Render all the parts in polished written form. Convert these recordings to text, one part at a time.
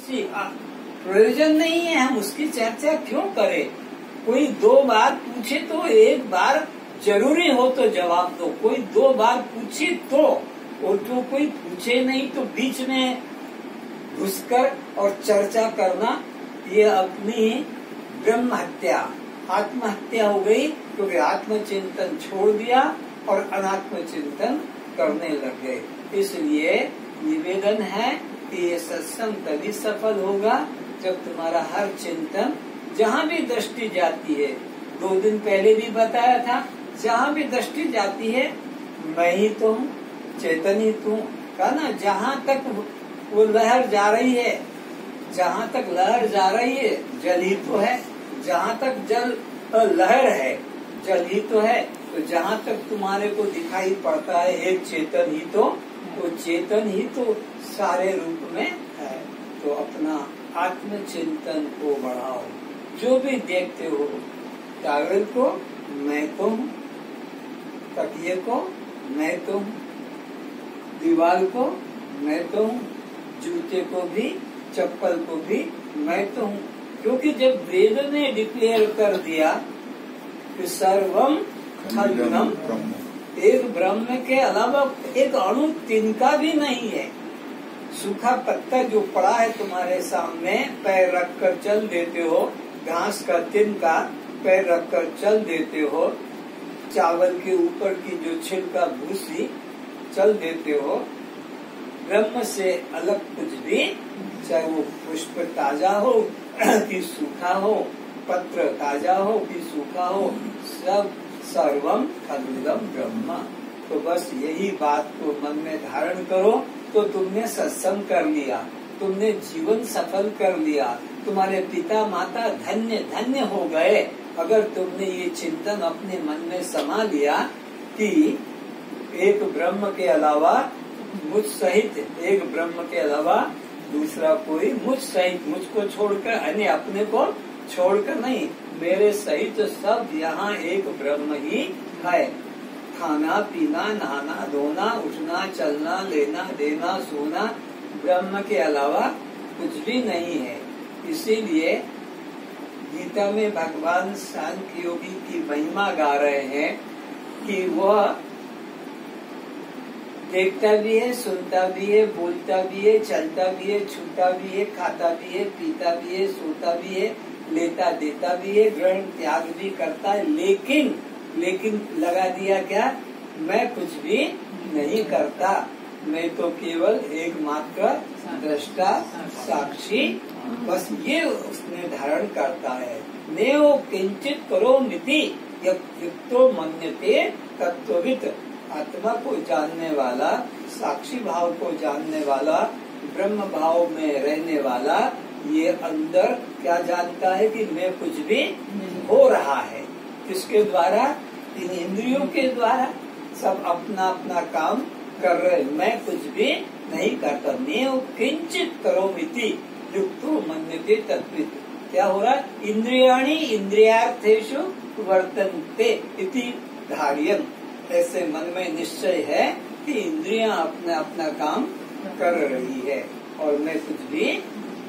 उसकी प्रयोजन नहीं है, हम उसकी चर्चा क्यों करें। कोई 2 बार पूछे तो 1 बार जरूरी हो तो जवाब दो, कोई 2 बार पूछे तो, और जो कोई पूछे नहीं तो बीच में घुसकर और चर्चा करना, ये अपनी ब्रह्म हत्या, आत्महत्या हो गई, क्योंकि आत्मचिंतन छोड़ दिया और अनात्म चिंतन करने लग गए। इसलिए निवेदन है कि ये सत्संग तभी सफल होगा जब तुम्हारा हर चिंतन, जहाँ भी दृष्टि जाती है, 2 दिन पहले भी बताया था, जहाँ भी दृष्टि जाती है मैं ही तो हूँ, चेतन ही तू, कहा ना, जहाँ तक वो लहर जा रही है, जहाँ तक लहर जा रही है जल ही तो है, जहाँ तक जल लहर है जल ही तो है। तो जहाँ तक तुम्हारे को दिखाई पड़ता है एक चेतन ही तो चेतन ही तो सारे रूप में है। तो अपना आत्मचिंतन को बढ़ाओ, जो भी देखते हो, कागज को मैं तो हूँ, तकिए को मैं तो हूँ, दीवार को मैं तो हूँ, जूते को भी, चप्पल को भी मैं तो हूँ। क्योंकि जब वेद ने डिक्लेयर कर दिया कि सर्वम खलुनम, एक ब्रह्म के अलावा एक अणु तिनका भी नहीं है। सूखा पत्ता जो पड़ा है तुम्हारे सामने, पैर रखकर चल देते हो, घास का तिनका पैर रखकर चल देते हो, चावल के ऊपर की जो छिलका भूसी चल देते हो, ब्रह्म से अलग कुछ भी, चाहे वो पुष्प ताजा हो कि सूखा हो, पत्र ताजा हो कि सूखा हो, सब सर्वम खलुदम ब्रह्म। तो बस यही बात को मन में धारण करो तो तुमने सत्संग कर लिया, तुमने जीवन सफल कर लिया, तुम्हारे पिता माता धन्य धन्य हो गए। अगर तुमने ये चिंतन अपने मन में समा लिया कि एक ब्रह्म के अलावा मुझ सहित, एक ब्रह्म के अलावा दूसरा कोई, मुझ सहित, मुझको छोड़कर, यानी अपने को छोड़कर नहीं, मेरे सहित सब यहाँ एक ब्रह्म ही है। खाना पीना, नहाना धोना, उठना चलना, लेना देना, सोना, ब्रह्म के अलावा कुछ भी नहीं है। इसीलिए गीता में भगवान सांख्य योगी की महिमा गा रहे हैं कि वह देखता भी है, सुनता भी है, बोलता भी है, चलता भी है, छूता भी है, खाता भी है, पीता भी है, सोता भी है, लेता देता भी है, ग्रहण त्याग भी करता है, लेकिन लगा दिया क्या, मैं कुछ भी नहीं करता, मैं तो केवल एकमात्र दृष्टा साक्षी, बस ये उसने धारण करता है। नेओ किंचित करो मिति युक्तो मन्यते तत्ववित्, आत्मा को जानने वाला, साक्षी भाव को जानने वाला, ब्रह्म भाव में रहने वाला, ये अंदर क्या जानता है कि मैं कुछ भी हो रहा है। किसके द्वारा? इन इंद्रियों के द्वारा सब अपना अपना काम कर रहे, मैं कुछ भी नहीं करता। नेव किंचित करोमिति युक्तो मन्यते तत्वित्, क्या हो रहा है? इंद्रियाणि इंद्रियार्थेषु वर्तन्ते इति धार्यन्, ऐसे मन में निश्चय है कि इंद्रियां अपना अपना काम कर रही है और मैं कुछ भी,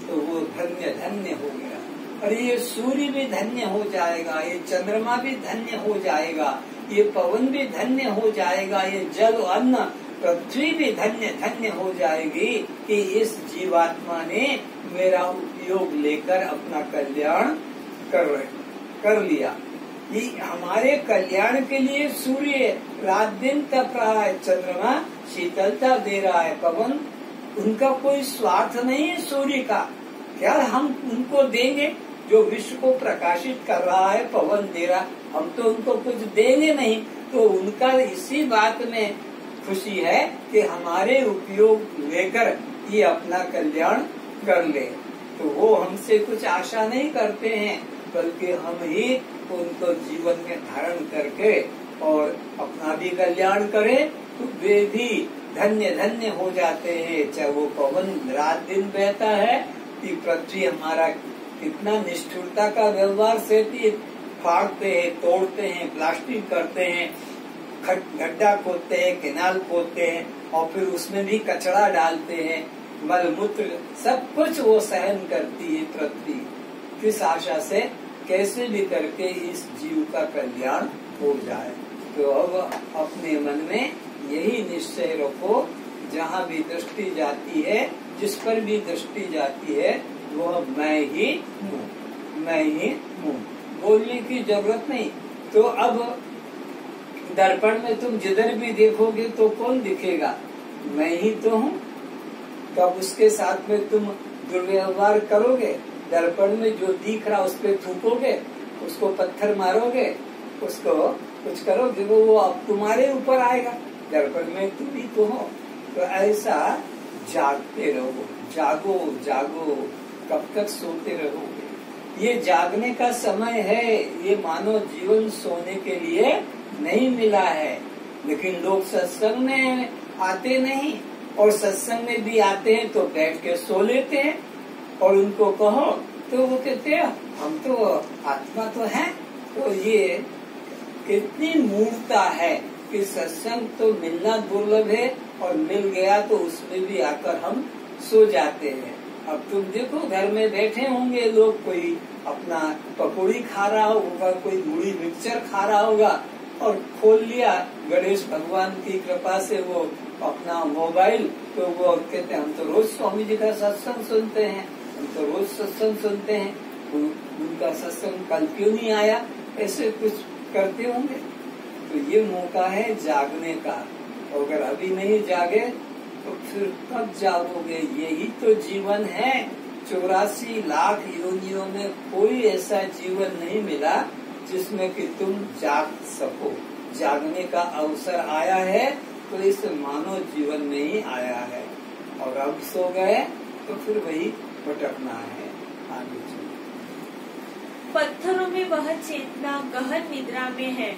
तो वो धन्य धन्य हो गया। और ये सूर्य भी धन्य हो जाएगा, ये चंद्रमा भी धन्य हो जाएगा, ये पवन भी धन्य हो जाएगा, ये जल अन्न पृथ्वी भी धन्य धन्य हो जाएगी कि इस जीवात्मा ने मेरा उपयोग लेकर अपना कल्याण कर लिया। ये हमारे कल्याण के लिए सूर्य रात दिन तप रहा है, चंद्रमा शीतलता दे रहा है, पवन, उनका कोई स्वार्थ नहीं है सूर्य का। क्या हम उनको देंगे? जो विश्व को प्रकाशित कर रहा है, पवन दे रहा, हम तो उनको कुछ देंगे नहीं। तो उनका इसी बात में खुशी है कि हमारे उपयोग लेकर ये अपना कल्याण कर ले। तो वो हमसे कुछ आशा नहीं करते हैं, बल्कि हम ही उनको जीवन में धारण करके और अपना भी कल्याण करें, तो वे भी धन्य धन्य हो जाते हैं। चाहे वो पवन रात दिन बहता है कि पृथ्वी हमारा कितना निष्ठुरता का व्यवहार से फाड़ते हैं, तोड़ते हैं, प्लास्टिक करते हैं, गड्ढा खोदते हैं, केनाल खोदते हैं और फिर उसमें भी कचरा डालते हैं, मलमूत्र सब कुछ वो सहन करती है पृथ्वी। किस आशा से? कैसे भी करके इस जीव का कल्याण हो जाए। तो अब अपने मन में यही निश्चय रखो, जहाँ भी दृष्टि जाती है, जिस पर भी दृष्टि जाती है, वो मैं ही हूँ, मैं ही हूँ। बोलने की जरूरत नहीं। तो अब दर्पण में तुम जिधर भी देखोगे तो कौन दिखेगा? मैं ही तो हूँ। तब उसके साथ में तुम दुर्व्यवहार करोगे, दर्पण में जो दिख रहा उस पर थूकोगे, उसको पत्थर मारोगे, उसको कुछ करोगे, वो अब तुम्हारे ऊपर आएगा। दर्पण में तुम ही तो हो। तो ऐसा जागते रहो, जागो जागो, कब तक सोते रहोगे? ये जागने का समय है। ये मानव जीवन सोने के लिए नहीं मिला है। लेकिन लोग सत्संग में आते नहीं, और सत्संग में भी आते हैं तो बैठ के सो लेते हैं। और उनको कहो तो वो कहते हैं हम तो आत्मा तो है। तो ये कितनी मूर्खता है कि सत्संग तो मिलना दुर्लभ है, और मिल गया तो उसमें भी आकर हम सो जाते हैं। अब तुम देखो, घर में बैठे होंगे लोग, कोई अपना पकौड़ी खा रहा होगा, कोई मुड़ी मिक्सचर खा रहा होगा, और खोल लिया गणेश भगवान की कृपा से वो अपना मोबाइल, तो वो कहते हैं हम तो रोज स्वामी जी का सत्संग सुनते हैं, हम तो रोज सत्संग सुनते हैं, उनका सत्संग कल क्यों नहीं आया? ऐसे कुछ करते होंगे। तो ये मौका है जागने का। अगर अभी नहीं जागे तो फिर कब जागोगे? यही तो जीवन है। 84 लाख योनियों में कोई ऐसा जीवन नहीं मिला जिसमें कि तुम जाग सको। जागने का अवसर आया है तो इस मानव जीवन में ही आया है। और अब सो गए तो फिर वही भटकना है। आगे चलो। पत्थरों में वह चेतना गहन निद्रा में है,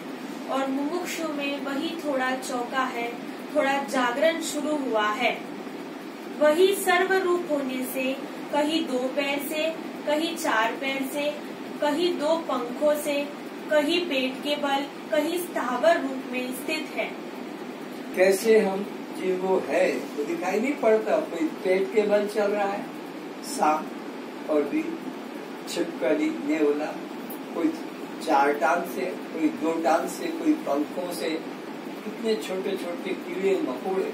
और मुमुक्षु में वही थोड़ा चौका है, थोड़ा जागरण शुरू हुआ है। वही सर्वरूप होने से कहीं 2 पैर से, कहीं 4 पैर से, कहीं 2 पंखों से, कहीं पेट के बल, कहीं स्थावर रूप में स्थित है। कैसे हम जीवो है तो दिखाई नहीं पड़ता। कोई पेट के बल चल रहा है, सांप और भी छिपकली नेवला, कोई 4 टांग से, कोई 2 टांग से, कोई पंखों से, कितने छोटे छोटे कीड़े मकोड़े।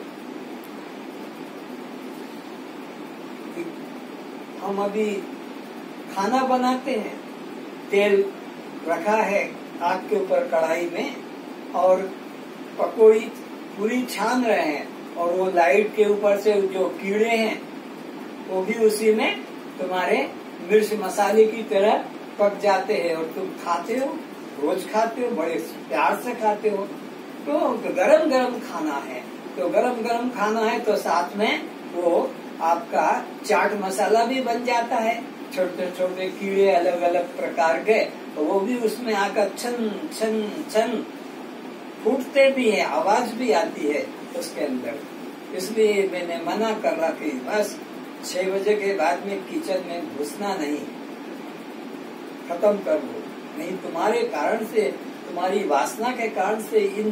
हम अभी खाना बनाते हैं, तेल रखा है आग के ऊपर कढ़ाई में, और पकौड़ी पूरी छान रहे हैं, और वो लाइट के ऊपर से जो कीड़े हैं वो भी उसी में तुम्हारे मिर्च मसाले की तरह पक जाते हैं, और तुम खाते हो, रोज खाते हो, बड़े प्यार से खाते हो। तो गरम गरम खाना है, तो गरम गरम खाना है तो साथ में वो आपका चाट मसाला भी बन जाता है। छोटे छोटे कीड़े अलग अलग प्रकार के, तो वो भी उसमें आकर छन छन छन फूटते भी है, आवाज भी आती है उसके अंदर। इसलिए मैंने मना कर रहा कि बस 6 बजे के बाद में किचन में घुसना नहीं, खत्म कर दो। नहीं तुम्हारे कारण से, तुम्हारी वासना के कारण से इन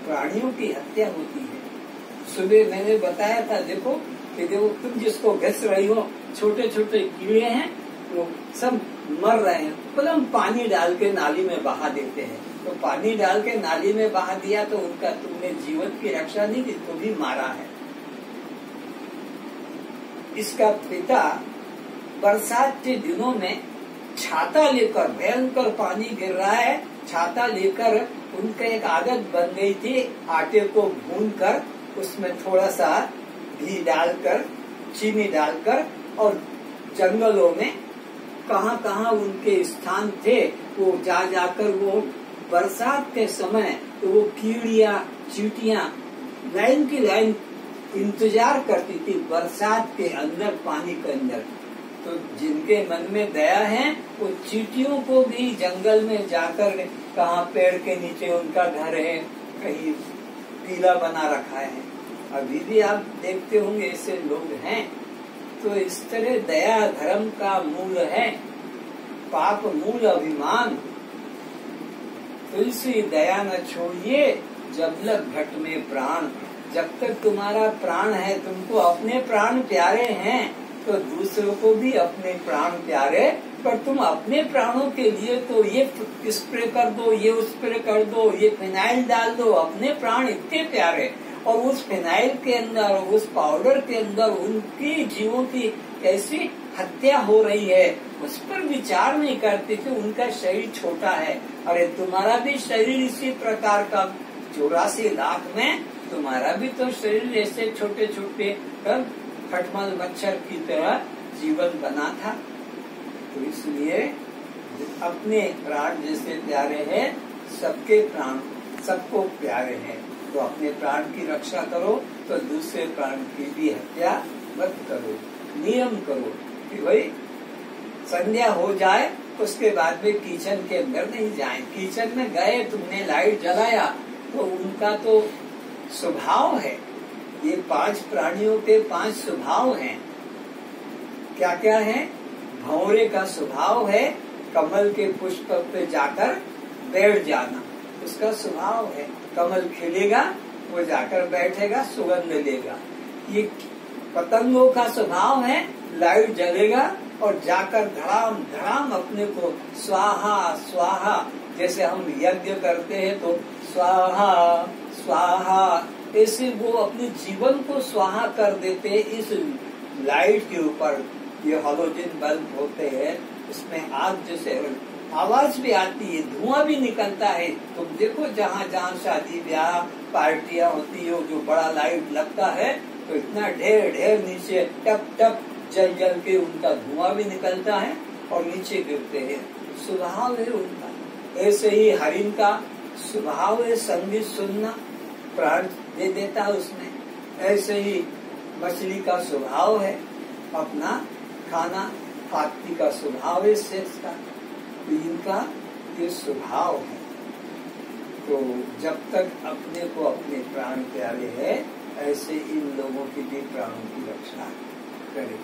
प्राणियों की हत्या होती है। सुबह मैंने बताया था, देखो कि देखो तुम जिसको घिस रही हो, छोटे छोटे कीड़े हैं, वो सब मर रहे हैं, तो हम पानी डाल के नाली में बहा देते हैं। तो पानी डाल के नाली में बहा दिया तो उनका तुमने जीवन की रक्षा नहीं की, तो भी मारा है। इसका पिता बरसात के दिनों में छाता लेकर, भयंकर पानी गिर रहा है, छाता लेकर, उनका एक आदत बन गई थी आटे को भूनकर उसमें थोड़ा सा घी डालकर, चीनी डालकर, और जंगलों में कहाँ कहाँ उनके स्थान थे वो जा जाकर वो बरसात के समय तो वो कीड़ियाँ चींटियाँ लाइन की लाइन इंतजार करती थी बरसात के अंदर, पानी के अंदर। तो जिनके मन में दया है वो चींटियों को भी जंगल में जाकर, कहाँ पेड़ के नीचे उनका घर है, कहीं टीला बना रखा है, अभी भी आप देखते होंगे ऐसे लोग हैं। तो इस तरह दया धर्म का मूल है, पाप मूल अभिमान। तुलसी दया न छोड़िए जब लग घट में प्राण। जब तक तुम्हारा प्राण है, तुमको अपने प्राण प्यारे हैं तो दूसरों को भी अपने प्राण प्यारे, पर तुम अपने प्राणों के लिए तो ये स्प्रे कर दो, ये स्प्रे कर दो, ये फिनाइल डाल दो। अपने प्राण इतने प्यारे, और उस फिनाइल के अंदर, उस पाउडर के अंदर उनकी जीवों की कैसी हत्या हो रही है, उस पर विचार नहीं करते कि उनका शरीर छोटा है। अरे तुम्हारा भी शरीर इसी प्रकार का, 84 लाख में तुम्हारा भी तो शरीर ऐसे छोटे छोटे खटमल मच्छर की तरह जीवन बना था। तो इसलिए अपने प्राण जैसे प्यारे हैं, सबके प्राण सबको प्यारे हैं। तो अपने प्राण की रक्षा करो तो दूसरे प्राण की भी हत्या मत करो। नियम करो कि भाई संध्या हो जाए उसके बाद में किचन के अंदर नहीं जाएं। किचन में गए, तुमने लाइट जलाया तो उनका तो स्वभाव है। ये 5 प्राणियों के 5 स्वभाव हैं। क्या क्या है? भंवरे का स्वभाव है कमल के पुष्प पे जाकर बैठ जाना, उसका स्वभाव है। कमल खिलेगा, वो जाकर बैठेगा, सुगंध लेगा। ये पतंगों का स्वभाव है लाइट जलेगा और जाकर धड़ाम धड़ाम अपने को स्वाहा स्वाहा, जैसे हम यज्ञ करते हैं तो स्वाहा स्वाहा, ऐसे वो अपने जीवन को स्वाहा कर देते हैं इस लाइट के ऊपर। ये हैलोजन बल्ब होते हैं, इसमें आग जैसे आवाज भी आती है, धुआं भी निकलता है। तुम देखो जहाँ जहाँ शादी ब्याह पार्टियां होती है, जो बड़ा लाइट लगता है तो इतना ढेर ढेर नीचे टप टप जल जल के उनका धुआं भी निकलता है और नीचे गिरते हैं। स्वभाव है उनका। ऐसे ही हरिण का स्वभाव है संगीत सुनना, प्राण दे देता है उसमें। ऐसे ही मछली का स्वभाव है अपना खाना, हाथी का स्वभाव है सेक्स का। तो इनका ये स्वभाव है। तो जब तक अपने को अपने प्राण प्यारे है, ऐसे इन लोगों की भी प्राणों की रक्षा करें।